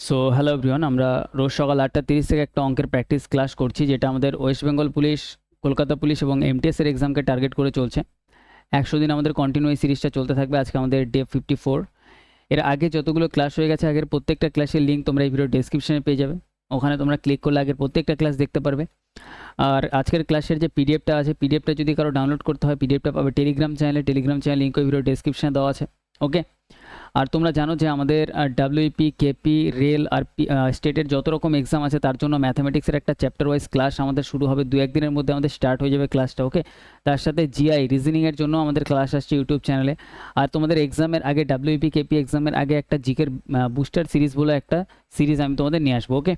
So hello everyone, আমরা রোজ সকাল 8:30 থেকে একটা অঙ্কের প্র্যাকটিস ক্লাস করছি, যেটা আমাদের West Bengal police, Kolkata police এবং এমটিএসের এক্সামকে টার্গেট করে চলছে। 100 দিন আমাদের কন্টিনিউ এই সিরিজটা চলতে থাকবে। আজকে আমাদের ডে 54। এর আগে যতগুলো ক্লাস হয়ে গেছে, আগের প্রত্যেকটা ক্লাসের লিঙ্ক তোমরা এই ভিডিও ডেসক্রিপশনে পেয়ে যাবে। ওখানে তোমরা ক্লিক করলে আগের প্রত্যেকটা ক্লাস দেখতে পারবে। আর আজকের ক্লাসের যে পিডিএফটা আছে, পিডিএফটা যদি কারো ডাউনলোড করতে হয়, পিডিএফটা পাবে টেলিগ্রাম চ্যানেল লিঙ্ক ওই ভিডিও ডেসক্রিপশনে দেওয়া আছে। ওকে, আর তোমরা জানো যে আমাদের ডাব্লিউপি, কেপি, রেল আর স্টেটের যত রকম এক্সাম আছে তার জন্য ম্যাথামেটিক্সের একটা চ্যাপ্টার ওয়াইজ ক্লাস আমাদের শুরু হবে। 2-1 দিনের মধ্যে আমাদের স্টার্ট হয়ে যাবে ক্লাসটা। ওকে, তার সাথে জিআই রিজনিংয়ের জন্য আমাদের ক্লাস আসছে ইউটিউব চ্যানেলে। আর তোমাদের এক্সামের আগে, ডাব্লিউপি কেপি এক্সামের আগে একটা জিকের বুস্টার সিরিজ বলে একটা সিরিজ আমি তোমাদের নিয়ে আসবো। ওকে,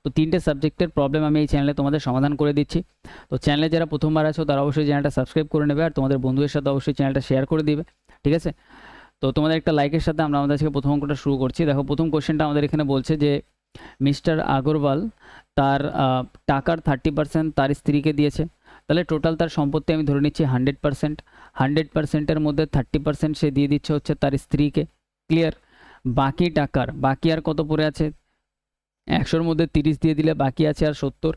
তো 3টে সাবজেক্টের প্রবলেম আমি এই চ্যানেলে তোমাদের সমাধান করে দিচ্ছি। তো চ্যানেলে যারা প্রথমবার আছো তারা অবশ্যই চ্যানেলটা সাবস্ক্রাইব করে নেবে, আর তোমাদের বন্ধুদের সাথে অবশ্যই চ্যানেলটা শেয়ার করে দিবে। ঠিক আছে, তো তোমাদের একটা লাইকের সাথে আমরা আমাদের আজকে প্রথম অঙ্কটা শুরু করছি। দেখো, প্রথম কোশ্চেনটা আমাদের এখানে বলছে যে মিস্টার আগরওয়াল তার টাকার 30% তার স্ত্রীকে দিয়েছে। তাহলে টোটাল তার সম্পত্তি আমি ধরে নিচ্ছি 100%। 100%-এর মধ্যে 30% সে দিয়ে দিচ্ছে হচ্ছে তার স্ত্রীকে। ক্লিয়ার? বাকি আর কত পড়ে আছে? 100-র মধ্যে 30 দিয়ে দিলে বাকি আছে আর 70।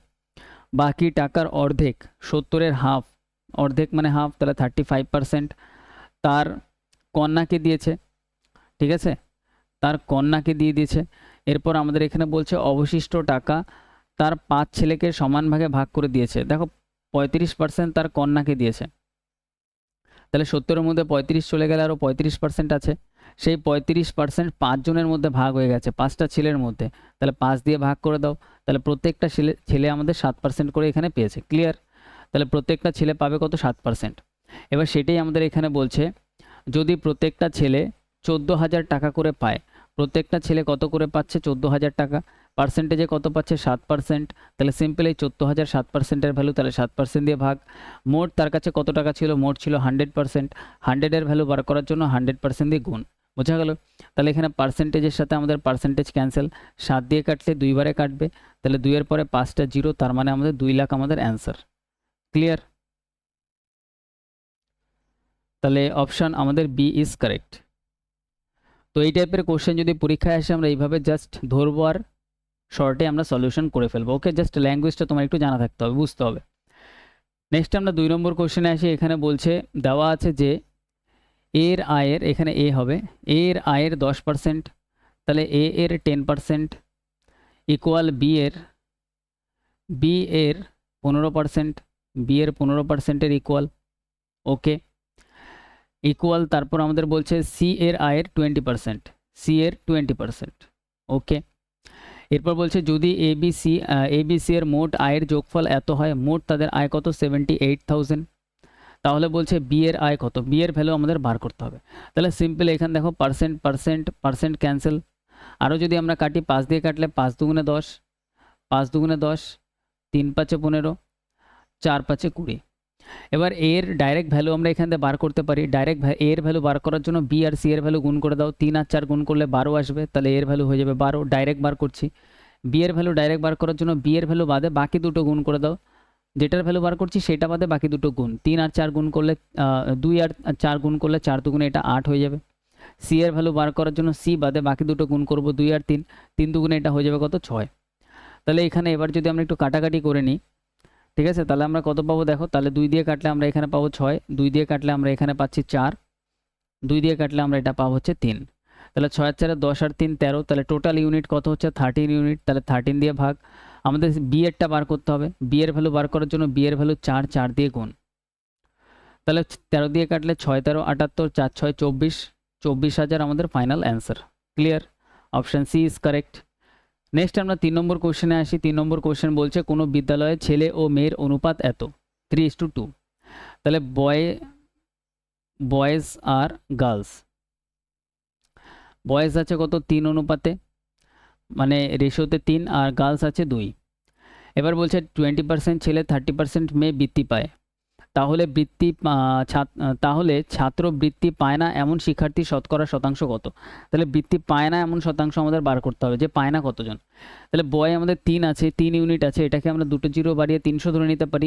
বাকি টাকার অর্ধেক, 70-এর হাফ, অর্ধেক মানে হাফ, তাহলে 35% তার কন্যাকে দিয়েছে। ঠিক আছে, তার কন্যাকে দিয়ে দিয়েছে। এরপর আমাদের এখানে বলছে অবশিষ্ট টাকা তার 5 ছেলেকে সমান ভাগে ভাগ করে দিয়েছে। দেখো, 35% তার কন্যাকে দিয়েছে, তাহলে 70-এর মধ্যে 35 চলে গেলে আরও 35% আছে। সেই 35% 5 জনের মধ্যে ভাগ হয়ে গেছে, 5টা ছেলের মধ্যে। তাহলে 5 দিয়ে ভাগ করে দাও, তাহলে প্রত্যেকটা ছেলে আমাদের 7% করে এখানে পেয়েছে। ক্লিয়ার? তাহলে প্রত্যেকটা ছেলে পাবে কত? 7%। এবার সেটাই আমাদের এখানে বলছে, যদি প্রত্যেকটা ছেলে 14,000 টাকা করে পায়, প্রত্যেকটা ছেলে কত করে পাচ্ছে? 14,000 টাকা। পার্সেন্টেজে কত পাচ্ছে? 7%। তাহলে সিম্পল এই 14,000 7%-এর ভ্যালু, তাহলে 7% দিয়ে ভাগ। মোট তার কাছে কত টাকা ছিল? মোট ছিল 100%। 100-এর ভ্যালু বার করার জন্য 100% দিয়ে গুণ। বোঝা গেল? তাহলে এখানে পার্সেন্টেজের সাথে আমাদের পার্সেন্টেজ ক্যান্সেল, 7 দিয়ে কাটলে 2 বারে কাটবে, তাহলে 2-এর পরে 5টা 0, তার মানে আমাদের 2 লাখ আমাদের অ্যান্সার। ক্লিয়ার? তাহলে অপশান আমাদের বি ইজ কারেক্ট। তো এই টাইপের কোশ্চেন যদি পরীক্ষায় আসে, আমরা এইভাবে জাস্ট ধরবো আর শর্টে আমরা সলিউশন করে ফেলবো। ওকে, জাস্ট ল্যাঙ্গুয়েজটা তোমার একটু জানা থাকতে হবে, বুঝতে হবে। নেক্সট আমরা 2 নম্বর কোশ্চেনে আসি। এখানে বলছে, দেওয়া আছে যে এর আয়ের, এখানে এ হবে, এর আয়ের 10%, তাহলে এ এর 10% ইকুয়াল বি এর 15%, বি এর 15%-এর ইকুয়াল। ওকে, ইকুয়াল, তারপর আমাদের বলছে সি এর আয়ের 20%, সি এর 20%। ওকে, এরপর বলছে যদি এবিসি এর মোট আয়ের যোগফল এত হয়, মোট তাদের আয় কত? 78,000। তাহলে বলছে বি এর আয় কত? বি এর ভ্যালু আমাদের বার করতে হবে। তাহলে সিম্পল এখানে দেখো, পার্সেন্ট ক্যান্সেল। আরও যদি আমরা কাটি, 5 দিয়ে কাটলে 5 দুগুণে 10, 5 দুগুণে 10, 3 5 15, 4 5 20। এবার এর ডাইরেক্ট ভ্যালু আমরা এখান থেকে বার করতে পারি। ডাইরেক্ট এর ভ্যালু বার করার জন্য বি আর সি এর ভ্যালু গুণ করে দাও। 3 আর 4 গুণ করলে 12 আসবে, তাহলে এর ভ্যালু হয়ে যাবে 12। ডাইরেক্ট বার করছি। বি এর ভ্যালু ডাইরেক্ট বার করার জন্য বি এর ভ্যালু বাদে বাকি দুটো গুণ করে দাও। যেটার ভ্যালু বার করছি সেটা বাদে বাকি দুটো গুণ। 3 আর 4 গুণ করলে 2 আর 4 গুণ করলে 4 দুগুণে এটা 8 হয়ে যাবে। সি এর ভ্যালু বার করার জন্য সি বাদে বাকি দুটো গুণ করব, 2 আর 3, 3 দুগুণে এটা হয়ে যাবে কত? 6। তাহলে এখানে এবার যদি আমরা একটু কাটাকাটি করে নিই, ঠিক আছে, তাহলে আমরা কত পাবো? দেখো, তাহলে 2 দিয়ে কাটলে আমরা এখানে পাবো 6, 2 দিয়ে কাটলে আমরা এখানে পাচ্ছি 4, 2 দিয়ে কাটলে আমরা এটা পাবো হচ্ছে 3। তাহলে 6 আর 4 10 আর 3 13, তাহলে টোটাল ইউনিট কত হচ্ছে? 13 ইউনিট। তাহলে 13 দিয়ে ভাগ। আমাদের বি এরটা বার করতে হবে। বি এর ভ্যালু বার করার জন্য বি এর ভ্যালু 4, 4 দিয়ে গুণ। তাহলে 13 দিয়ে কাটলে 6 13 78, 4 6 24, 24,000 আমাদের final answer. Clear? Option C is correct. Next আমরা 3 নম্বর কোশ্চেনে আসি। 3 নম্বর কোশ্চেন বলছে কোনো বিদ্যালয়ে ছেলে ও মেয়ের অনুপাত এত, 3:2। তাহলে বয়েজ আর গার্লস, বয়েজ আছে কত? 3 অনুপাতে, মানে রেশিওতে 3, আর গার্লস আছে 2। এবার বলছে 20% ছেলে 30% মেয়ে বৃত্তি পায়। তাহলে তাহলে ছাত্র বৃত্তি পায় না এমন শিক্ষার্থী শতকরা শতাংশ কত? তাহলে বৃত্তি পায় না এমন শতাংশ আমাদের বার করতে হবে, যে পায় না কতজন। তাহলে বয় আমাদের 3 আছে, 3 ইউনিট আছে, এটাকে আমরা দুটো জিরো বাড়িয়ে 300 ধরে নিতে পারি।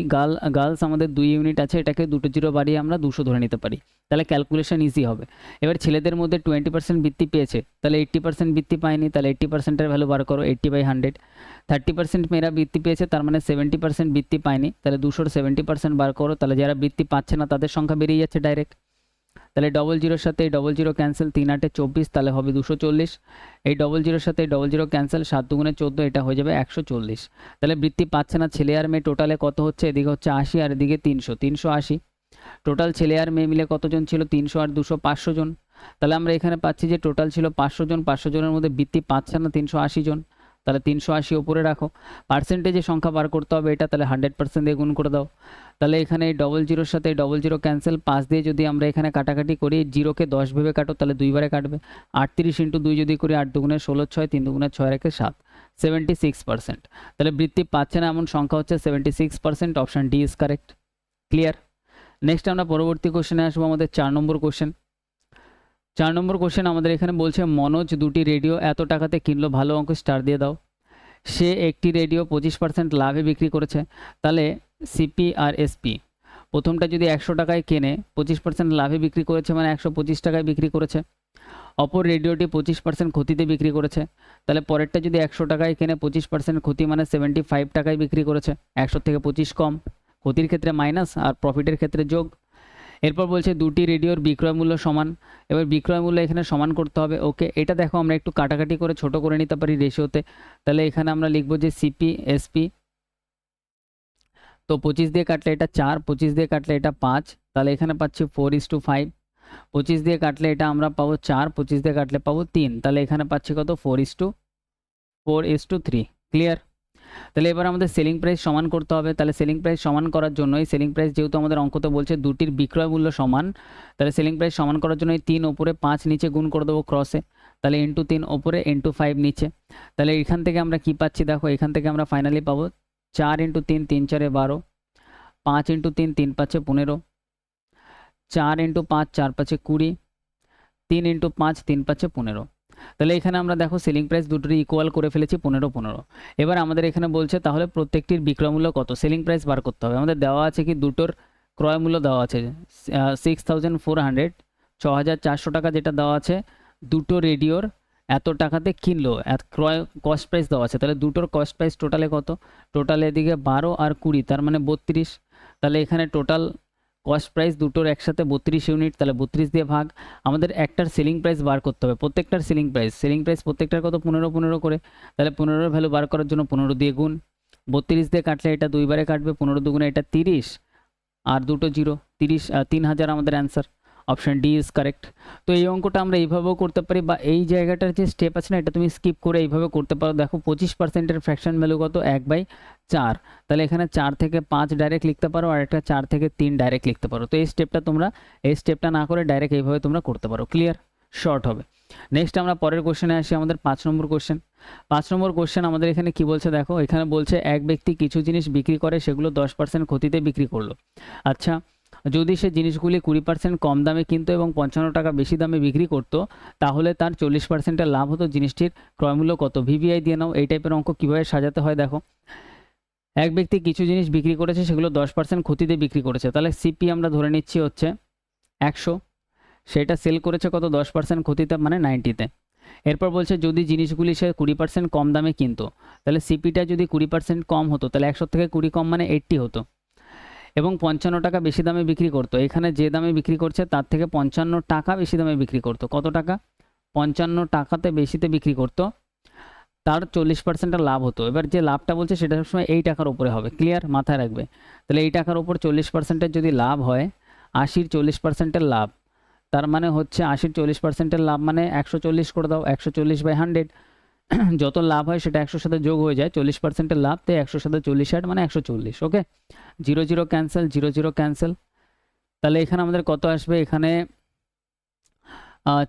গার্লস আমাদের 2 ইউনিট আছে, এটাকে দুটো জিরো বাড়িয়ে আমরা 200 ধরে নিতে পারি। তাহলে ক্যালকুলেশন ইজি হবে। এবার ছেলেদের মধ্যে 20% বৃত্তি পেয়েছে, তাহলে 80% বৃত্তি পায়নি, তাহলে 80%-এর ভ্যালু বার করো, 80/100। 30% মেয়েরা বৃত্তি পেয়েছে, তার মানে 70% বৃত্তি পায়নি, তাহলে 200-র 70% বার করো, তাহলে যারা বৃত্তি পাচ্ছে না তাদের সংখ্যা বেরিয়ে যাচ্ছে ডাইরেক্ট। তাহলে ডবল জিরোর সাথে এই ডবল জিরো ক্যান্সেল, 3 × 8 = 24, তাহলে হবে 240। এই ডবল জিরোর সাথে এই ডবল জিরো ক্যান্সেল, 7 × 2 = 14, এটা হয়ে যাবে 140। তাহলে বৃত্তি পাচ্ছে না ছেলে আর মেয়ে টোটালে কত হচ্ছে, এদিকে হচ্ছে 80 আর এদিকে 300, 380। টোটাল ছেলে আর মেয়ে মিলে কতজন ছিল, 300 আর 200 500 জন। তাহলে আমরা এখানে পাচ্ছি যে টোটাল ছিল 500 জন, 500 জনের মধ্যে বৃত্তি পাচ্ছে না 380 জন, তাহলে 380 উপরে রাখো। পার্সেন্টেজে সংখ্যা বার করতে হবে এটা, তাহলে 100% দিয়ে গুণ করে দাও। তাহলে এখানে এই ডবল জিরোর সাথে ডবল জিরো ক্যান্সেল, 5 দিয়ে যদি আমরা এখানে কাটাকাটি করি, জিরোকে 10 ভেবে কাটো, তাহলে 2 বারে কাটবে। 38 × 2 যদি করি, 8 × 2 = 16, 6 × 3 = 6, 6 × 1 = 7, 76%। তাহলে বৃত্তি পাচ্ছে না এমন সংখ্যা হচ্ছে 76%, option D is correct. Clear? Next আমরা পরবর্তী কোশ্চেনে আসবো, আমাদের 4 নম্বর কোশ্চেন। 4 নম্বর কোশ্চেন আমাদের এখানে বলছে মনোজ 2টি রেডিও এত টাকাতে কিনলো, ভালো অঙ্ক স্টার দিয়ে দাও। সে একটি রেডিও 25% লাভে বিক্রি করেছে, তাহলে সিপি আর এসপি, প্রথমটা যদি 100 টাকায় কেনে, 25% লাভে বিক্রি করেছে মানে 125 টাকায় বিক্রি করেছে। অপর রেডিওটি 25% ক্ষতিতে বিক্রি করেছে, তাহলে পরেরটা যদি 100 টাকায় কেনে, 25% ক্ষতি মানে 75 টাকায় বিক্রি করেছে। 100 থেকে 25 কম, ক্ষতির ক্ষেত্রে মাইনাস আর প্রফিটের ক্ষেত্রে যোগ। এরপর বলছে দুটি রেডিওর বিক্রয় মূল্য সমান, এবার বিক্রয় মূল্য এখানে সমান করতে হবে। ওকে, এটা দেখো আমরা একটু কাটাকাটি করে ছোট করে নিতে পারি রেশিওতে। তাহলে এখানে আমরা লিখবো যে সিপি এসপি, তো 25 দিয়ে কাটলে এটা 4, 25 দিয়ে কাটলে এটা 5, তাহলে এখানে পাচ্ছি 4:5। 25 দিয়ে কাটলে এটা আমরা পাবো 4, 25 দিয়ে কাটলে পাবো 3, তাহলে এখানে পাচ্ছি কত, 4:3। ক্লিয়ার? তাহলে এবার আমাদের সেলিং প্রাইস সমান করতে হবে। তাহলে সেলিং প্রাইস সমান করার জন্য এই সেলিং প্রাইস যেহেতু আমাদের অঙ্কতে বলছে দুটির বিক্রয় মূল্য সমান, তাহলে সেলিং প্রাইস সমান করার জন্য এই 3 ওপরে 5 নিচে গুণ করে দেবো ক্রসে, তাহলে × 3 ওপরে × 5 নিচে। তাহলে এখান থেকে আমরা কি পাচ্ছি দেখো, এখান থেকে আমরা ফাইনালি পাবো 4 × 3, 3 × 4 = 12, 5 × 3, 3 × 5 = 15, 4 × 5, 4 × 5 = 20, 3 × 5, 3 × 5 = 15। তাহলে এখানে আমরা দেখো সেলিং প্রাইস দুটোরই ইকুয়াল করে ফেলেছি, 15, 15। এবার আমাদের এখানে বলছে তাহলে প্রত্যেকটির বিক্রয় মূল্য কত, সেলিং প্রাইস বার করতে হবে। আমাদের দেওয়া আছে কি, দুটোর ক্রয় মূল্য দেওয়া আছে 6400, 6400 টাকা যেটা দেওয়া আছে, দুটো রেডিওর এত টাকাতে কিনলো, ক্রয় কস্ট প্রাইস দেওয়া আছে। তাহলে দুটোর কস্ট প্রাইস টোটালে কত, টোটালে এদিকে 12 আর 20, তার মানে 32। তাহলে এখানে টোটাল কস্ট প্রাইস দুটোর একসাথে 32 ইউনিট, তাহলে 32 দিয়ে ভাগ। আমাদের একটার সেলিং প্রাইস বার করতে হবে, প্রত্যেকটার সেলিং প্রাইস প্রত্যেকটার কত, 15, 15 করে। তাহলে 15-এর ভ্যালু বার করার জন্য 15 দিয়ে গুণ, 32 দিয়ে কাটলে এটা 2 বারে কাটবে, 15 দুগুণে এটা 30 আর দুটো জিরো, 3000 আমাদের answer. Option D is correct. তো এই অঙ্কটা আমরা এইভাবেও করতে পারি, বা এই জায়গাটার যে স্টেপ আছে না, এটা তুমি স্কিপ করে এইভাবে করতে পারো। দেখো 25%-এর ফ্র্যাকশন ভ্যালু কত, 1/4। তাহলে এখানে 4 থেকে 5 ডাইরেক্ট লিখতে পারো, আর একটা 4 থেকে 3 ডাইরেক্ট লিখতে পারো। তো এই স্টেপটা না করে ডাইরেক্ট এইভাবে তোমরা করতে পারো। ক্লিয়ার? শর্ট হবে। নেক্সট আমরা পরের কোশ্চেনে আসি, আমাদের 5 নম্বর কোশ্চেন। 5 নম্বর কোশ্চেন আমাদের এখানে কি বলছে দেখো, এখানে বলছে এক ব্যক্তি কিছু জিনিস বিক্রি করে, সেগুলো 10% ক্ষতিতে বিক্রি করলো। আচ্ছা, যদি সে জিনিসগুলি 20% কম দামে কিনতো এবং 55 টাকা বেশি দামে বিক্রি করতো, তাহলে তার 40%-এর লাভ হতো। জিনিসটির ক্রয়মূল্য কত, ভিভিআই দিয়ে নাও। এই টাইপের অঙ্ক কীভাবে সাজাতে হয় দেখো, এক ব্যক্তি কিছু জিনিস বিক্রি করেছে, সেগুলো 10% ক্ষতিতে বিক্রি করেছে, তাহলে সিপি আমরা ধরে নিচ্ছি হচ্ছে 100, সেটা সেল করেছে কত, 10% ক্ষতিতে মানে 90-তে। এরপর বলছে যদি জিনিসগুলি সে 20% কম দামে কিনতো, তাহলে সিপিটা যদি 20% কম হতো, তাহলে 100 থেকে 20 কম মানে 80 হতো, এবং 55 টাকা বেশি দামে বিক্রি করতো। এখানে যে দামে বিক্রি করছে তার থেকে 55 টাকা বেশি দামে বিক্রি করতো। কত টাকা, 55 টাকাতে বেশিতে বিক্রি করতো, তার 40% লাভ হতো। এবার যে লাভটা বলছে সেটা সবসময় এই টাকার উপরে হবে। ক্লিয়ার? মাথায় রাখবে। তাহলে এই টাকার উপর 40%-এর যদি লাভ হয়, 80-র 40%-এর লাভ, তার মানে হচ্ছে 80-র 40%-এর লাভ মানে 140 করে দাও, 140/100। যত লাভ হয় সেটা 100-র সাথে যোগ হয়ে যায়, 40%-এর লাভ, তাই 100-র সাথে 40 অ্যাড মানে 140। ওকে, 0 0 ক্যান্সেল, 0 0 ক্যান্সেল। তাহলে এখানে আমাদের কত আসবে, এখানে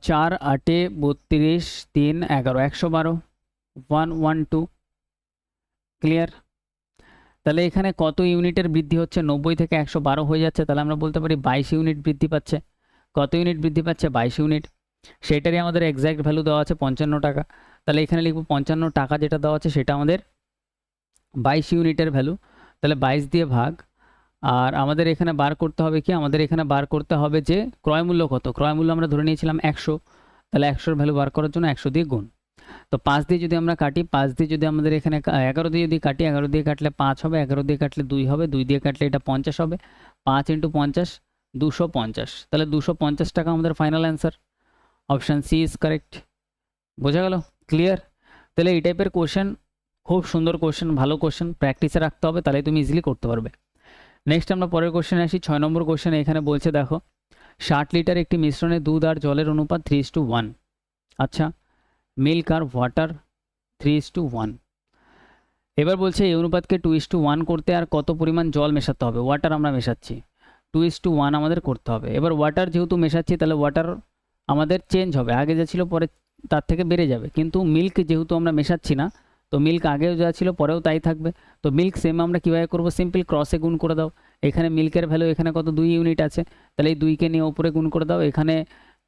4 8 32 3 11, 112, 112। ক্লিয়ার? তাহলে এখানে কত ইউনিটের বৃদ্ধি হচ্ছে, 90 থেকে 112 হয়ে যাচ্ছে, তাহলে আমরা বলতে পারি 22 ইউনিট বৃদ্ধি পাচ্ছে। কত ইউনিট বৃদ্ধি পাচ্ছে, 22 ইউনিট। সেটারই আমাদের এক্স্যাক্ট ভ্যালু দেওয়া আছে 55 টাকা। তাহলে এখানে লিখবো 55 টাকা যেটা দেওয়া আছে সেটা আমাদের 22 ইউনিটের ভ্যালু, তাহলে 22 দিয়ে ভাগ। আর আমাদের এখানে বার করতে হবে কি, আমাদের এখানে বার করতে হবে যে ক্রয় মূল্য কত। ক্রয় মূল্য আমরা ধরে নিয়েছিলাম 100, তাহলে 100-র ভ্যালু বার করার জন্য 100 দিয়ে গুণ। তো 5 দিয়ে যদি আমরা কাটি, 5 দিয়ে যদি আমাদের এখানে 11 দিয়ে যদি কাটি, 11 দিয়ে কাটলে 5 হবে, 11 দিয়ে কাটলে 2 হবে, 2 দিয়ে কাটলে এটা 50 হবে, 5 × 50 250, তাহলে 250 টাকা আমাদের final answer. Option C is correct. বোঝা গেল? ক্লিয়ার? তাহলে এই টাইপের কোশ্চেন খুব সুন্দর কোশ্চেন, ভালো কোশ্চেন, প্র্যাকটিসে রাখতে হবে, তাহলে তুমি ইজিলি করতে পারবে। নেক্সট আমরা পরের কোশ্চেনে আসি। 6 নম্বর কোশ্চেন এখানে বলছে দেখো 60 লিটার একটি মিশ্রণে দুধ আর জলের অনুপাত 3:1। আচ্ছা, মিল্ক আর ওয়াটার 3:1। এবার বলছে এই অনুপাতকে 2:1 করতে আর কত পরিমাণ জল মেশাতে হবে। ওয়াটার আমরা মেশাচ্ছি, 2:1 আমাদের করতে হবে। এবার ওয়াটার যেহেতু মেশাচ্ছি তাহলে ওয়াটার আমাদের চেঞ্জ হবে, আগে যা ছিল পরে তার থেকে বেড়ে যাবে। কিন্তু মিল্ক যেহেতু আমরা মেশাচ্ছি না, তো মিল্ক আগেও যা ছিল পরেও তাই থাকবে। তো মিল্ক সেম আমরা কীভাবে করবো, সিম্পল ক্রসে গুণ করে দাও। এখানে মিল্কের ভ্যালু এখানে কত 2 ইউনিট আছে, তাহলে এই 2কে নিয়ে উপরে গুণ করে দাও। এখানে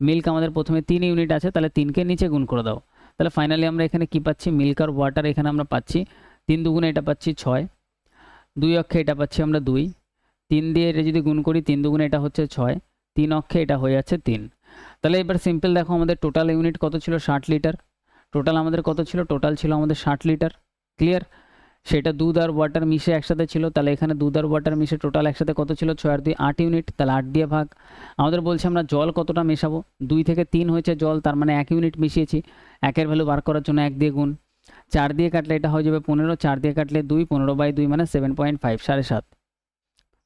মিল্ক আমাদের প্রথমে 3 ইউনিট আছে, তাহলে 3কে নিচে গুণ করে দাও। তাহলে ফাইনালি আমরা এখানে কি পাচ্ছি, মিল্ক আর ওয়াটার এখানে আমরা পাচ্ছি 3 দুগুণে এটা পাচ্ছি 6, 2 অক্ষে এটা পাচ্ছি আমরা 2, 3 দিয়ে এটা যদি গুণ করি 3 দুগুণে এটা হচ্ছে 6, 3 অক্ষে এটা হয়ে যাচ্ছে 3। তাহলে এবার সিম্পল দেখো আমাদের টোটাল ইউনিট কত ছিল, 60 লিটার। টোটাল আমাদের কত ছিল, টোটাল ছিল আমাদের 60 লিটার। ক্লিয়ার? সেটা দুধ আর ওয়াটার মিশে একসাথে ছিল, তাহলে এখানে দুধ আর ওয়াটার মিশে টোটাল একসাথে কত ছিল, 6 আর 2 8 ইউনিট, তাহলে 8 দিয়ে ভাগ। আমাদের বলছে আমরা জল কতটা মেশাবো, 2 থেকে 3 হয়েছে জল, তার মানে 1 ইউনিট মিশিয়েছি। 1-এর ভ্যালু বার করার জন্য 1 দিয়ে গুণ। 4 দিয়ে কাটলে এটা হয়ে যাবে 15, 4 দিয়ে কাটলে 2, 15/2 মানে 7.5, 7.5।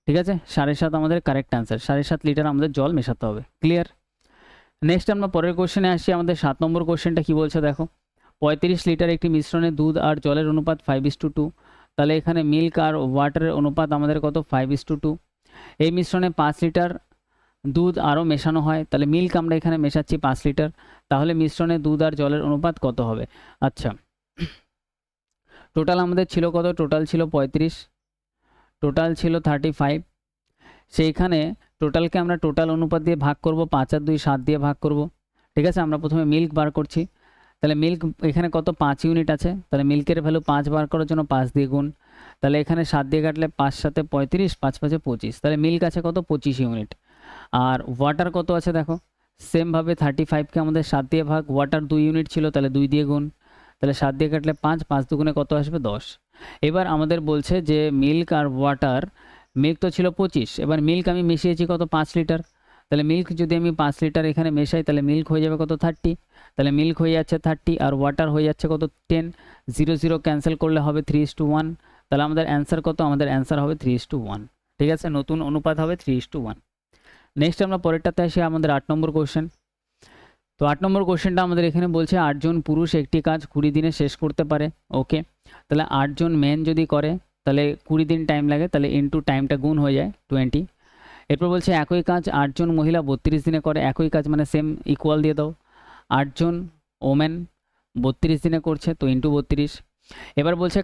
ঠিক আছে, 7.5 আমাদের কারেক্ট অ্যান্সার। 7.5 লিটার আমাদের জল মেশাতে হবে। ক্লিয়ার? নেক্সট আমরা পরের কোশ্চেনে আসি। আমাদের 7 নম্বর কোশ্চেনটা কি বলছে দেখো 35 লিটার একটি মিশ্রণে দুধ আর জলের অনুপাত 5:2। তাহলে এখানে মিল্ক আর ওয়াটারের অনুপাত আমাদের কত, 5:2। এই মিশ্রণে 5 লিটার দুধ আরও মেশানো হয়, তাহলে মিল্ক আমরা এখানে মেশাচ্ছি 5 লিটার, তাহলে মিশ্রণে দুধ আর জলের অনুপাত কত হবে। আচ্ছা, টোটাল আমাদের ছিল কত, টোটাল ছিল 35, টোটাল ছিল 35। সেইখানে টোটালকে আমরা টোটাল অনুপাত দিয়ে ভাগ করব, 5 আর 2 7 দিয়ে ভাগ করব। ঠিক আছে, আমরা প্রথমে মিল্ক বার করছি। তাহলে মিল্ক এখানে কত, 5 ইউনিট আছে, তাহলে মিল্কের ভ্যালু 5 বার করার জন্য 5 দিয়ে গুণ। তাহলে এখানে 7 দিয়ে কাটলে 5 7 35, 5 5 25, তাহলে মিল্ক আছে কত, 25 ইউনিট। আর ওয়াটার কত আছে দেখো, সেমভাবে 35কে আমাদের 7 দিয়ে ভাগ, ওয়াটার 2 ইউনিট ছিল, তাহলে 2 দিয়ে গুণ। তাহলে 7 দিয়ে কাটলে 5, 5 দুগুণে কত আসবে, 10। এবার আমাদের বলছে যে মিল্ক আর ওয়াটার, মিল্ক তো ছিল 25, এবার মিল্ক আমি মিশিয়েছি কত, 5 লিটার। তাহলে মিল্ক যদি আমি 5 লিটার এখানে মেশাই তাহলে মিল্ক হয়ে যাবে কত, 30। তাহলে মিল্ক হয়ে যাচ্ছে 30 আর ওয়াটার হয়ে যাচ্ছে কত, 10। 0 0 ক্যান্সেল করলে হবে 3:1। তাহলে আমাদের অ্যান্সার কত, আমাদের অ্যান্সার হবে 3:1। ঠিক আছে, নতুন অনুপাত হবে 3:1। নেক্সট আমরা পরেরটাতে আসি, আমাদের 8 নম্বর কোশ্চেন। তো 8 নম্বর কোশ্চেনটা আমাদের এখানে বলছে 8 জন পুরুষ একটি কাজ 20 দিনে শেষ করতে পারে। ওকে, তাহলে 8 জন মেন যদি করে তাহলে 20 দিন টাইম লাগে, তাহলে ইনটু টাইমটা গুণ হয়ে যায় 20। এরপর বলছে একই কাজ 8 জন মহিলা 32 দিনে করে। একই কাজ মানে সেম, ইকুয়াল দিয়ে দাও। 8 জন ওমেন 32 দিনে করছে, তো ইনটু 32। এবার বলছে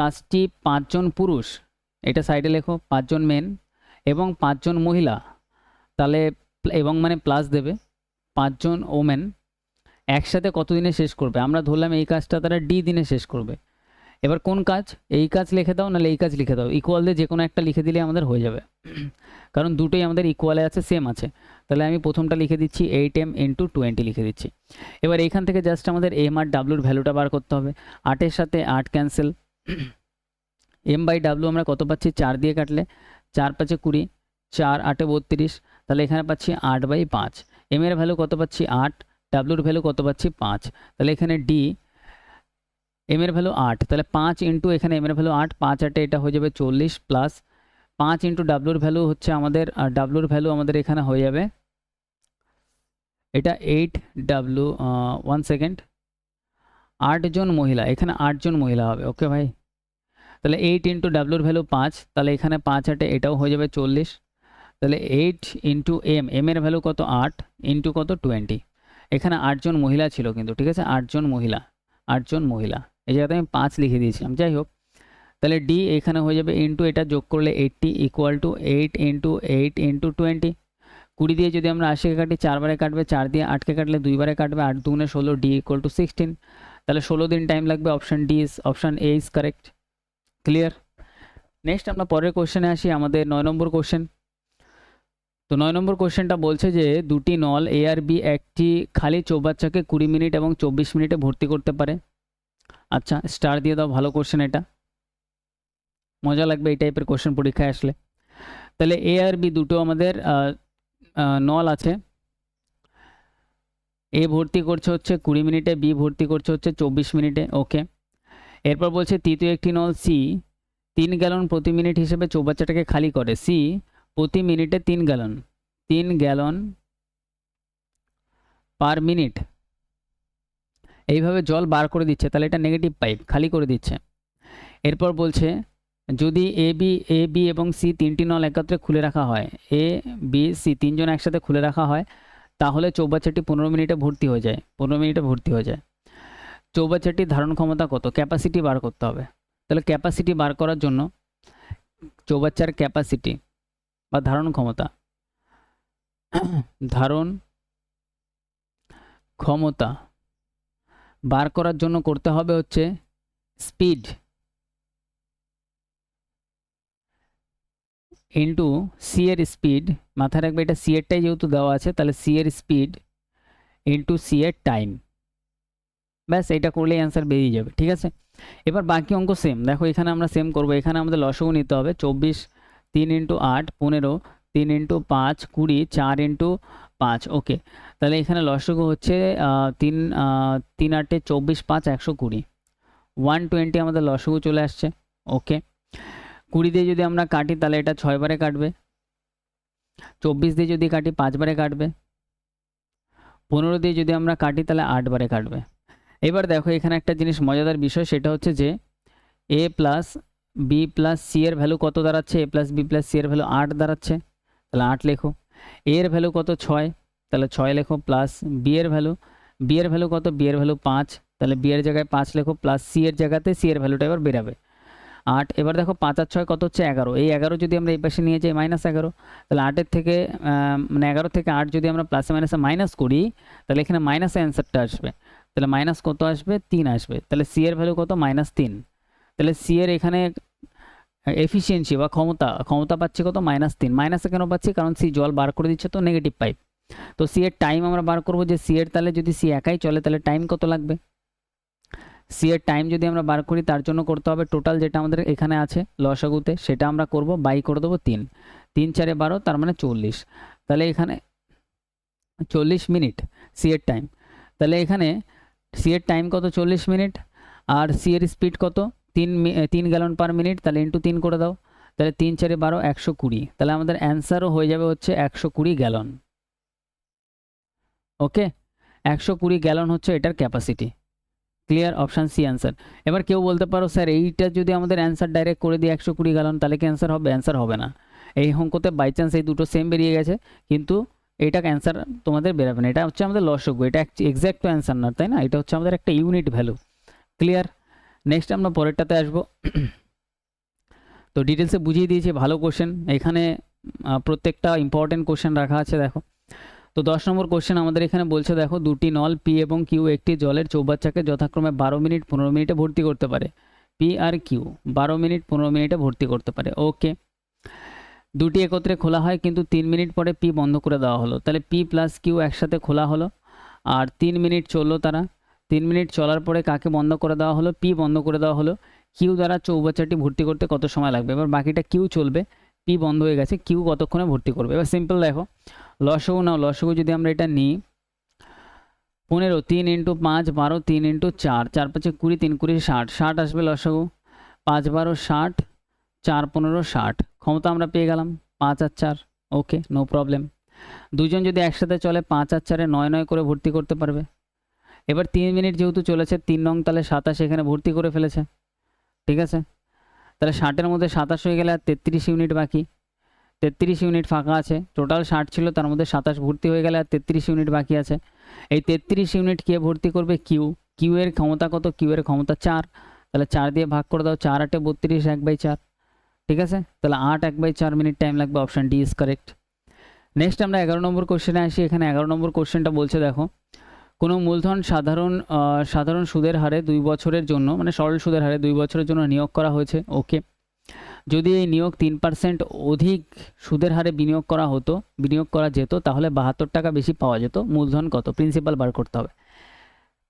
কাজটি 5 জন পুরুষ, এটা সাইডে লেখো, 5 জন মেন এবং 5 জন মহিলা, তাহলে এবং মানে প্লাস দেবে 5 জন ওমেন একসাথে কত দিনে শেষ করবে। আমরা ধরলাম এই কাজটা তারা ডি দিনে শেষ করবে। এবার কোন কাজ, এই কাজ লিখে দাও নাহলে এই কাজ লিখে দাও, ইকুয়াল দিয়ে যে কোনো একটা লিখে দিলে আমাদের হয়ে যাবে, কারণ দুটোই আমাদের ইকুয়ালে আছে, সেম আছে। তাহলে আমি প্রথমটা লিখে দিচ্ছি 8m × 20 লিখে দিচ্ছি। এবার এইখান থেকে জাস্ট আমাদের এম আর ডাব্লুর ভ্যালুটা বার করতে হবে। 8-এর সাথে 8 ক্যান্সেল, m/w আমরা কত পাচ্ছি, 4 দিয়ে কাটলে 4 5 20, 4 8 32, তাহলে এখানে পাচ্ছি 8/5। এম এর ভ্যালু কত পাচ্ছি, 8, ডাব্লুর ভ্যালু কত পাচ্ছি, 5। তাহলে এখানে ডি এম এর ভ্যালু 8, তাহলে 5 ইন্টু এখানে এম এর ভ্যালু 8, 5 8 এটা হয়ে যাবে 40 প্লাস 5 ইন্টু ডাব্লুর ভ্যালু হচ্ছে আমাদের, ডাব্লুর ভ্যালু আমাদের এখানে হয়ে যাবে এটা 8w, 1 সেকেন্ড, 8 জন মহিলা, এখানে 8 জন মহিলা হবে। ওকে ভাই, তাহলে 8 ইন্টু ডাব্লুর ভ্যালু 5, তাহলে এখানে 5 8 এটাও হয়ে যাবে 40। তাহলে 8 ইন্টু এম এর ভ্যালু কত, 8 ইন্টু কত, 20। এখানে 8 জন মহিলা ছিল কিন্তু, ঠিক আছে, 8 জন মহিলা, 8 জন মহিলা, এই জায়গাতে আমি 5 লিখে দিয়েছিলাম, যাই হোক। তাহলে ডি এখানে হয়ে যাবে ইন্টু এটা যোগ করলে 80 ইকুয়াল টু 8 ইন্টু 8 ইন্টু 20, 20 দিয়ে যদি আমরা 80কে কাটি 4 বারে কাটবে, 4 দিয়ে 8কে কাটলে 2 বারে কাটবে, 8 দুগুণে 16, ডি ইকুয়াল টু 16, তাহলে 16 দিন টাইম লাগবে। Option D is option A is correct. Clear. Next আমরা পরের কোশ্চেনে আসি, আমাদের 9 নম্বর কোশ্চেন। তো 9 নম্বর কোশ্চেনটা বলছে যে দুটি নল এ আর বি একটি খালি চৌবাচ্চাকে 20 মিনিট এবং 24 মিনিটে ভর্তি করতে পারে। আচ্ছা, স্টার দিয়ে দাও, ভালো কোশ্চেন, এটা মজা লাগবে এই টাইপের কোশ্চেন পরীক্ষায় আসলে। তাহলে এ আর বি দুটো আমাদের নল আছে। এ ভর্তি করছে হচ্ছে 20 মিনিটে, বি ভর্তি করছে হচ্ছে 24 মিনিটে। ওকে, এরপর বলছে তৃতীয় একটি নল সি 3 গ্যালন প্রতি মিনিট হিসেবে চৌবাচ্চাটাকে খালি করে। সি প্রতি মিনিটে 3 গ্যালন, 3 গ্যালন পার মিনিট এইভাবে জল বার করে দিচ্ছে, তাহলে এটা নেগেটিভ পাইপ, খালি করে দিচ্ছে। এরপর বলছে যদি এ বি এবং সি তিনটি নল একত্রে খুলে রাখা হয়, এ বি সি তিনজন একসাথে খুলে রাখা হয়, তাহলে চৌবাচ্চাটি 15 মিনিটে ভর্তি হয়ে যায়। 15 মিনিটে ভর্তি হয়ে যায়। চৌবাচ্চাটির ধারণ ক্ষমতা কত? ক্যাপাসিটি বার করতে হবে। তাহলে ক্যাপাসিটি বার করার জন্য চৌবাচ্চার ক্যাপাসিটি বা ধারণ ক্ষমতা, ধারণ ক্ষমতা বার করার জন্য করতে হবে হচ্ছে স্পিড ইন্টু সি এর স্পিড। মাথায় রাখবে এটা সি এরটাই যেহেতু দেওয়া আছে, তাহলে সি এর স্পিড ইন্টু সি এর টাইম। ব্যাস, এটা করলেই অ্যান্সার বেরিয়ে যাবে। ঠিক আছে, এবার বাকি অঙ্ক সেম। দেখো এখানে আমরা সেম করব। এখানে আমাদের লসগু নিতে হবে 24, 3 ইন্টু 8 15, 3 ইন্টু 5 20, 4 ইন্টু 5। ওকে, তাহলে এখানে লসগু হচ্ছে 3 8 24 5 120, 120 আমাদের লসগু চলে আসছে। ওকে, 20 দিয়ে যদি আমরা কাটি তাহলে এটা 6 বারে কাটবে, 24 দিয়ে যদি কাটি 5 বারে কাটবে, 15 দিয়ে যদি আমরা কাটি তাহলে 8 বারে কাটবে। এবার দেখো এখানে একটা জিনিস মজাদার বিষয়, সেটা হচ্ছে যে এ প্লাস বি প্লাস সি এর ভ্যালু কত দাঁড়াচ্ছে? এ প্লাস বি প্লাস সি এর ভ্যালু 8 দাঁড়াচ্ছে, তাহলে 8 লেখো। এ এর ভ্যালু কত? 6, তাহলে 6 লেখো। প্লাস বি এর ভ্যালু কত? বি এর ভ্যালু 5, তাহলে বি এর জায়গায় 5 লেখো। প্লাস সি এর জায়গাতে সি এর ভ্যালুটা এবার বেরাবে 8। এবার দেখো 5 আর 6 কত হচ্ছে? 11। এই 11 যদি আমরা এই পাশে নিয়ে যাই -11, তাহলে 8 থেকে মানে 11 থেকে 8 যদি আমরা প্লাসে মাইনাসে মাইনাস করি, তাহলে এখানে মাইনাসে অ্যান্সারটা আসবে। তাহলে মাইনাস কত আসবে? 3 আসবে। তাহলে সি এর ভ্যালু কত? -3। তাহলে সি এর এখানে এফিসিয়েন্সি বা ক্ষমতা পাচ্ছি কত? -3। মাইনাসে কেন পাচ্ছি? কারণ সি জল বার করে দিচ্ছে, তো নেগেটিভ পাইপ। তো সি এর টাইম আমরা বার করবো যে সি এর, তাহলে যদি সি একাই চলে তাহলে টাইম কত লাগবে? সি এর টাইম যদি আমরা বার করি, তার জন্য করতে হবে টোটাল যেটা আমাদের এখানে আছে লসাগুতে, সেটা আমরা করব বাই করে দেবো 3, 3 4 12, তার মানে 40। তাহলে এখানে 40 মিনিট সি এর টাইম। তাহলে এখানে সি এর টাইম কত? 40 মিনিট। আর সি এর স্পিড কত? 3 গ্যালন পার মিনিট, তাহলে ইন্টু 3 করে দাও। তাহলে 3 4 12, 120। তাহলে আমাদের অ্যান্সারও হয়ে যাবে হচ্ছে 120 গ্যালন। ওকে, 120 গ্যালন হচ্ছে এটার capacity. Clear, option C answer. এবার কেউ বলতে পারো স্যার এইটা যদি আমাদের অ্যান্সার ডাইরেক্ট করে দিই 120 গ্যালন, তাহলে কি অ্যান্সার হবে? অ্যান্সার হবে না। এই অঙ্কতে বাই চান্স এই দুটো সেম বেরিয়ে গেছে, কিন্তু এটা অ্যান্সার তোমাদের বেরাবে না। এটা হচ্ছে আমাদের লসগু, এটা এক্স্যাক্ট অ্যান্সার না, তাই না? এটা হচ্ছে আমাদের একটা ইউনিট ভ্যালু। ক্লিয়ার। নেক্সট আমরা পরেরটাতে আসবো। তো ডিটেলসে বুঝিয়ে দিয়েছি, ভালো কোশ্চেন। এখানে প্রত্যেকটা ইম্পর্টেন্ট কোশ্চেন রাখা আছে। দেখো, তো 10 নম্বর কোশ্চেন আমাদের এখানে বলছে, দেখো দুটি নল পি এবং কিউ একটি জলের চৌবাচ্চাকে যথাক্রমে 12 মিনিট 15 মিনিটে ভর্তি করতে পারে। পি আর কিউ 12 মিনিট 15 মিনিটে ভর্তি করতে পারে। ওকে, দুটি একত্রে খোলা হয় কিন্তু 3 মিনিট পরে পি বন্ধ করে দেওয়া হলো। তাহলে পি প্লাস কিউ একসাথে খোলা হলো আর 3 মিনিট চললো তারা। 3 মিনিট চলার পরে কাকে বন্ধ করে দেওয়া হলো? পি বন্ধ করে দেওয়া হলো। কিউ দ্বারা চৌবাচ্চাটি ভর্তি করতে কত সময় লাগবে? এবার বাকিটা কিউ চলবে, পি বন্ধ হয়ে গেছে, কিউ কতক্ষণে ভর্তি করবে? এবার সিম্পল দেখো, লসগু নাও। লসগু যদি আমরা এটা নিই 15, 3 ইন্টু 5 12, 3 ইন্টু 4 4 5 20, 3 20 60, 60 আসবে লসগু। 5 12 60, 4 15 60। ক্ষমতা আমরা পেয়ে গেলাম 5 আর 4। ওকে, নো প্রবলেম। দুজন যদি একসাথে চলে 5 আর 4 9 9 করে ভর্তি করতে পারবে। এবার 3 মিনিট যেহেতু চলেছে, 3 নং তাহলে 27 এখানে ভর্তি করে ফেলেছে। ঠিক আছে, তাহলে 60-এর মধ্যে 27 হয়ে গেলে আর 33 ইউনিট বাকি। 33 ইউনিট ফাঁকা আছে। টোটাল 60 ছিল, তার মধ্যে 27 ভর্তি হয়ে গেলে আর 33 ইউনিট বাকি আছে। এই 33 ইউনিট কে ভর্তি করবে? কিউ। কিউ এর ক্ষমতা কত? কিউ এর ক্ষমতা 4, তাহলে 4 দিয়ে ভাগ করে দাও। 4 8 32, 1/4। ঠিক আছে, তাহলে 8 1/4 মিনিট টাইম লাগবে। Option D is correct. Next আমরা 11 নম্বর কোশ্চেনে আসি। এখানে 11 নম্বর কোশ্চেনটা বলছে দেখো, কোনো মূলধন সাধারণ সুদের হারে 2 বছরের জন্য, মানে সরল সুদের হারে 2 বছরের জন্য নিয়োগ করা হয়েছে। ওকে, যদি এই নিয়োগ 3% অধিক সুদের হারে বিনিয়োগ করা যেত তাহলে 72 টাকা বেশি পাওয়া যেত। মূলধন কত? প্রিন্সিপাল বার করতে হবে।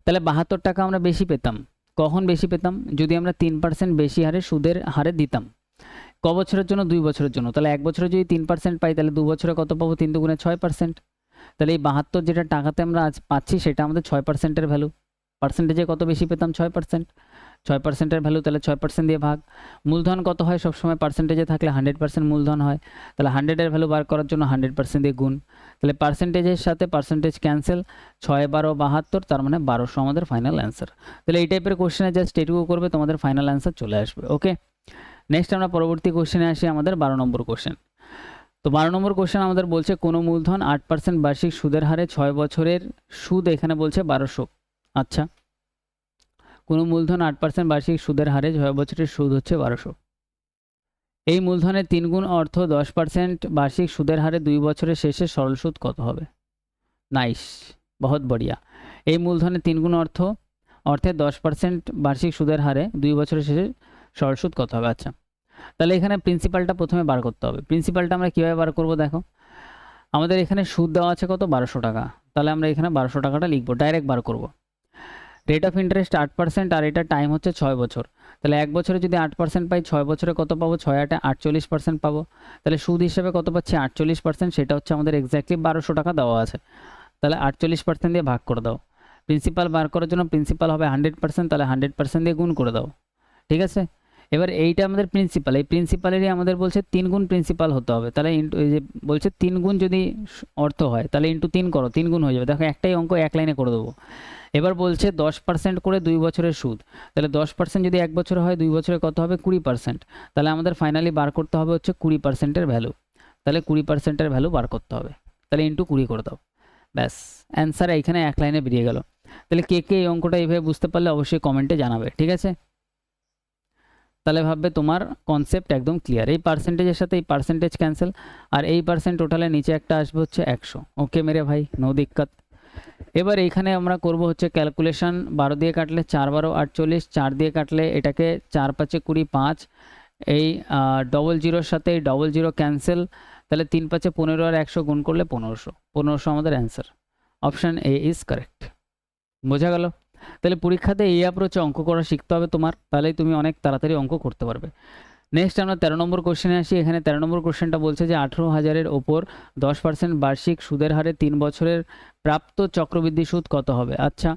তাহলে 72 টাকা আমরা বেশি পেতাম। কখন বেশি পেতাম? যদি আমরা 3% বেশি হারে সুদের হারে দিতাম। ক বছরের জন্য? 2 বছরের জন্য। তাহলে 1 বছরে যদি 3% পাই তাহলে 2 বছরে কত পাবো? 3 দুগুণে 6%। তাহলে এই 72 যেটা টাকাতে আমরা আজ পাচ্ছি সেটা আমাদের 6%-এর ভ্যালু। পার্সেন্টেজে কত বেশি পেতাম? 6%। 6%-এর ভ্যালু, তাহলে 6% দিয়ে ভাগ। মূলধন কত হয় সবসময়? পার্সেন্টেজে থাকলে 100% মূলধন হয়। তাহলে 100-এর ভ্যালু বার করার জন্য 100% দিয়ে গুণ। তাহলে পার্সেন্টেজের সাথে পার্সেন্টেজ ক্যান্সেল, 6 12 72, তার মানে 1200 আমাদের ফাইনাল অ্যান্সার। তাহলে এই টাইপের কোশ্চেনে জাস্ট এটুকু করবে, তোমাদের ফাইনাল অ্যান্সার চলে আসবে। ওকে, নেক্সট আমরা পরবর্তী কোশ্চেনে আসি, আমাদের 12 নম্বর কোশ্চেন। তো 12 নম্বর কোশ্চেন আমাদের বলছে কোনো মূলধন 8% বার্ষিক সুদের হারে 6 বছরের সুদ এখানে বলছে 1200। আচ্ছা, কোনো মূলধন 8% বার্ষিক সুদের হারে 6 বছরের সুদ হচ্ছে 1200। এই মূলধনের 3 গুণ অর্থ 10% বার্ষিক সুদের হারে 2 বছরের শেষে সরল সুদ কত হবে? নাইস, বহুত বড়িয়া। এই মূলধনের 3 গুণ অর্থে 10% বার্ষিক সুদের হারে 2 বছরের শেষে সরল সুদ কত হবে? আচ্ছা, তাহলে এখানে প্রিন্সিপালটা প্রথমে বার করতে হবে। প্রিন্সিপালটা আমরা কীভাবে বার করব? দেখো, আমাদের এখানে সুদ দেওয়া আছে কত? 1200 টাকা। তাহলে আমরা এখানে 1200 টাকাটা লিখবো, ডাইরেক্ট বার করব। রেট অফ ইন্টারেস্ট 8% আর এটা টাইম হচ্ছে 6 বছর। তাহলে 1 বছরে যদি 8% পাই, 6 বছরে কত পাবো? 6 8 48% পাবো। তাহলে সুদ হিসেবে কত পাচ্ছি? 48%। সেটা হচ্ছে আমাদের এক্স্যাক্টলি 1200 টাকা দেওয়া আছে। তাহলে 48% দিয়ে ভাগ করে দাও। প্রিন্সিপাল বার করার জন্য প্রিন্সিপাল হবে 100%, তাহলে 100% দিয়ে গুণ করে দাও। ঠিক আছে, এবার এইটা আমাদের প্রিন্সিপাল, এই প্রিন্সিপালেরই আমাদের বলছে 3 গুণ প্রিন্সিপাল হতে হবে। তাহলে এই যে বলছে 3 গুণ যদি অর্থ হয় তাহলে ইন্টু 3 করো, 3 গুণ হয়ে যাবে। দেখো একটাই অঙ্ক এক লাইনে করে দেবো। এবার বলছে 10% করে 2 বছরের সুদ। তাহলে 10% যদি 1 বছর হয়, 2 বছরে কত হবে? 20%। তাহলে আমাদের ফাইনালি বার করতে হবে হচ্ছে 20%-এর ভ্যালু। তাহলে 20%-এর ভ্যালু বার করতে হবে। তাহলে ইন্টু 20 করে দাও, ব্যাস অ্যান্সার এইখানে এক লাইনে বেরিয়ে গেল। তাহলে কে কে এই অঙ্কটা এইভাবে বুঝতে পারলে অবশ্যই কমেন্টে জানাবে। ঠিক আছে, তাহলে ভাববে তোমার কনসেপ্ট একদম ক্লিয়ার। এই পার্সেন্টেজের সাথে এই পার্সেন্টেজ ক্যান্সেল, আর এই পার্সেন্ট টোটালে নিচে একটা আসবে হচ্ছে 100। ওকে মেরে ভাই, নো দিক্কত। এবার এইখানে আমরা করব হচ্ছে ক্যালকুলেশন। 12 দিয়ে কাটলে 4 12 48, 4 দিয়ে কাটলে এটাকে 4 5 20 5, এই ডবল জিরোর সাথে এই ডবল জিরো ক্যান্সেল। তাহলে 3 5 15 আর 100 গুণ করলে 1500 আমাদের answer. Option A is correct. বোঝা গেল? তাহলে পরীক্ষাতে এই অ্যাপ্রোচে অঙ্ক করা শিখতে হবে তোমার, তাহলেই তুমি অনেক তাড়াতাড়ি অঙ্ক করতে পারবে। নেক্সট আমরা 13 নম্বর কোশ্চেনে আসি। এখানে 13 নম্বর কোশ্চেনটা বলছে যে 18,000-এর ওপর 10% বার্ষিক সুদের হারে 3 বছরের প্রাপ্ত চক্রবৃদ্ধি সুদ কত হবে? আচ্ছা,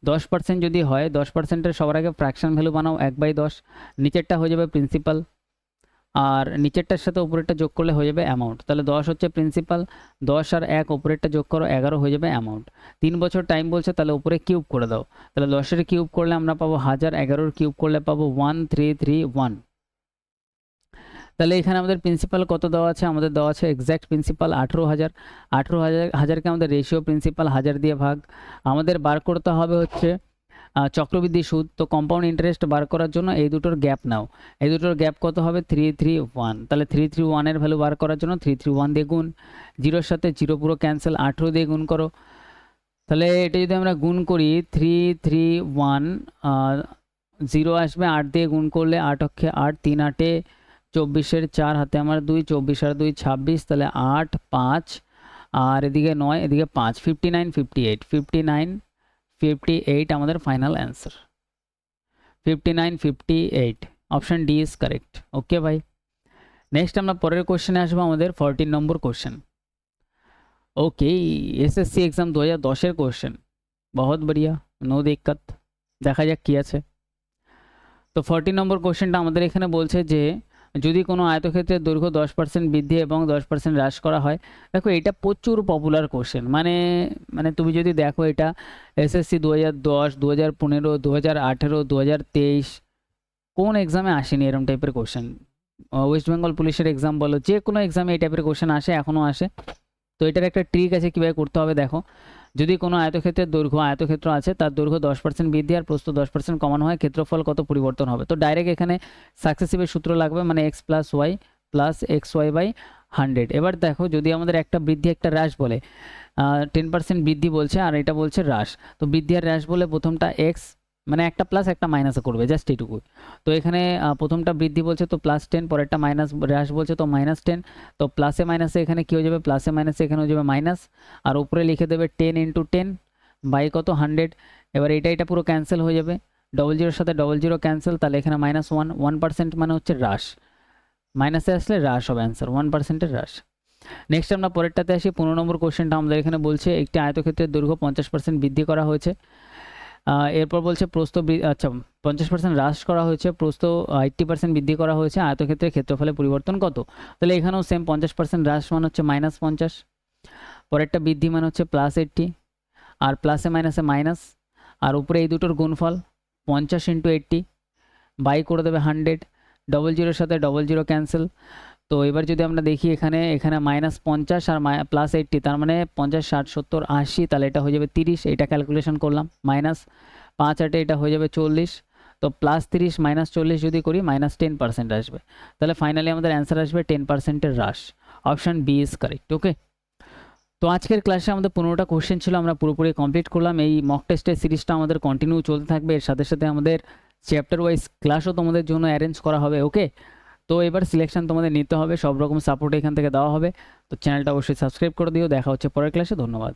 10% যদি হয়, 10%-এর সবার আগে ফ্র্যাকশন ভ্যালু বানাও 1/10। নিচেরটা হয়ে যাবে প্রিন্সিপাল, আর নিচেরটার সাথে উপরেরটা যোগ করলে হয়ে যাবে অ্যামাউন্ট। তাহলে 10 হচ্ছে প্রিন্সিপাল, 10 আর 1 উপরেরটা যোগ করো 11 হয়ে যাবে অ্যামাউন্ট। 3 বছর টাইম বলছে, তাহলে উপরে কিউব করে দাও। তাহলে 10-এর কিউব করলে আমরা পাবো 1000, 11-এর কিউব করলে পাবো 1331। তাহলে এখানে আমাদের প্রিন্সিপাল কত দেওয়া আছে? আমাদের দেওয়া আছে এক্স্যাক্ট প্রিন্সিপাল 18,000। 18,000-কে আমাদের রেশিও প্রিন্সিপাল 1000 দিয়ে ভাগ। আমাদের বার করতে হবে হচ্ছে চক্রবৃদ্ধি সুদ। তো কম্পাউন্ড ইন্টারেস্ট বার করার জন্য এই দুটোর গ্যাপ নাও। এই দুটোর গ্যাপ কত হবে? 331। তাহলে 331-এর ভ্যালু বার করার জন্য 331 দিয়ে গুণ। জিরোর সাথে জিরো পুরো ক্যান্সেল, 18 দিয়ে গুণ করো। তাহলে এটা যদি আমরা গুণ করি 331, 0 আসবে, 8 দিয়ে গুণ করলে 8 অক্ষে 8, 3 8-এ 24-এর 4 হাতে আমার 2, 24 আর 2 26, তাহলে 8 5 আর এদিকে 9, এদিকে 5, 59 58, 59 58 আমাদের final answer. 59 58, option D is correct. Okay ভাই, নেক্সট আমরা পরের কোশ্চেনে আসবো, আমাদের 14 নম্বর কোশ্চেন। ওকে, এসএসসি এক্সাম 2010-এর কোশ্চেন, বহুত বড়িয়া, নো দিক্কত। দেখা যাক কী আছে। তো 14 নম্বর কোশ্চেনটা আমাদের এখানে বলছে যে যদি কোনো আয়তক্ষেত্রের দৈর্ঘ্য 10% বৃদ্ধি এবং 10% হ্রাস করা হয়। দেখো এটা প্রচুর পপুলার কোশ্চেন, মানে তুমি যদি দেখো এটা এসএসসি 2010, 2015, 2018, 2023 কোন এক্সামে আসেনি এরকম টাইপের কোশ্চেন। ওয়েস্ট বেঙ্গল পুলিশের এক্সাম বলো, যে কোনো এক্সামে এই টাইপের কোশ্চেন আসে, এখনও আসে। তো এটার একটা ট্রিক আছে কীভাবে করতে হবে। দেখো, যদি কোনো আয়তক্ষেত্রের আয়তক্ষেত্র আছে, তার দৈর্ঘ্য 10% বৃদ্ধি আর প্রস্থ 10% কমানো হয়, ক্ষেত্রফল কত পরিবর্তন হবে? তো ডাইরেক্ট এখানে সাকসেসিভের সূত্র লাগবে, মানে x + y + xy/100 100। এবার দেখো যদি আমাদের একটা বৃদ্ধি একটা হ্রাস বলে, 10% বৃদ্ধি বলছে আর এটা বলছে হ্রাস, তো বৃদ্ধি আর হ্রাস বলে প্রথমটা এক্স মানে একটা প্লাস একটা মাইনাসে করবে, জাস্ট এইটুকু। তো এখানে প্রথমটা বৃদ্ধি বলছে তো +10, পরেরটা মাইনাস হ্রাস বলছে তো -10। তো প্লাসে মাইনাসে এখানে কী হয়ে যাবে, প্লাসে মাইনাসে এখানে হয়ে যাবে মাইনাস, আর উপরে লিখে দেবে 10 × 10 বাই কত 100। এবার এটা পুরো ক্যান্সেল হয়ে যাবে, 00 সাথে 00 ক্যান্সেল, তাহলে এখানে -1, 1% মানে হচ্ছে হ্রাস, মাইনাসে আসলে হ্রাস হবে অ্যান্সার, 1%-এর হ্রাস। নেক্সট আমরা পরেরটাতে আসি। 15 নম্বর কোশ্চেনটা আমাদের এখানে বলছে একটি আয়তক্ষেত্রের দৈর্ঘ্য 50% বৃদ্ধি করা হয়েছে। এরপর বলছে প্রস্থ আচ্ছা 50% হ্রাস করা হয়েছে, প্রস্থ 80% বৃদ্ধি করা হয়েছে, আয়তক্ষেত্রের ক্ষেত্রফলে পরিবর্তন কত? তাহলে এখানেও সেম 50% হ্রাস মানে হচ্ছে -50, পরেরটা বৃদ্ধি মানে হচ্ছে +80, আর প্লাসে মাইনাসে মাইনাস, আর উপরে এই দুটোর গুণফল 50 × 80 বাই করে দেবে 100, 00 সাথে 00 ক্যান্সেল। তো এবার যদি আমরা দেখি এখানে -50 আর +80, তার মানে 50, 60, 70, 80, তাহলে এটা হয়ে যাবে 30, এটা ক্যালকুলেশন করলাম, -5 8 এটা হয়ে যাবে 40, তো +30 -40 যদি করি -10% আসবে, তাহলে ফাইনালি আমাদের অ্যান্সার আসবে 10%-এর হ্রাস। Option B is correct. Okay, তো আজকের ক্লাসে আমাদের 15টা কোশ্চেন ছিল, আমরা পুরোপুরি কমপ্লিট করলাম। এই মক টেস্টের সিরিজটা আমাদের কন্টিনিউ চলতে থাকবে, এর সাথে সাথে আমাদের চ্যাপ্টার ওয়াইজ ক্লাসও তোমাদের জন্য অ্যারেঞ্জ করা হবে। ওকে, তো এবার সিলেকশন তোমাদের নিতে হবে, সব রকম সাপোর্ট এখান থেকে দেওয়া হবে। তো চ্যানেলটা অবশ্যই সাবস্ক্রাইব করে দিও। দেখা হচ্ছে পরের ক্লাসে, ধন্যবাদ।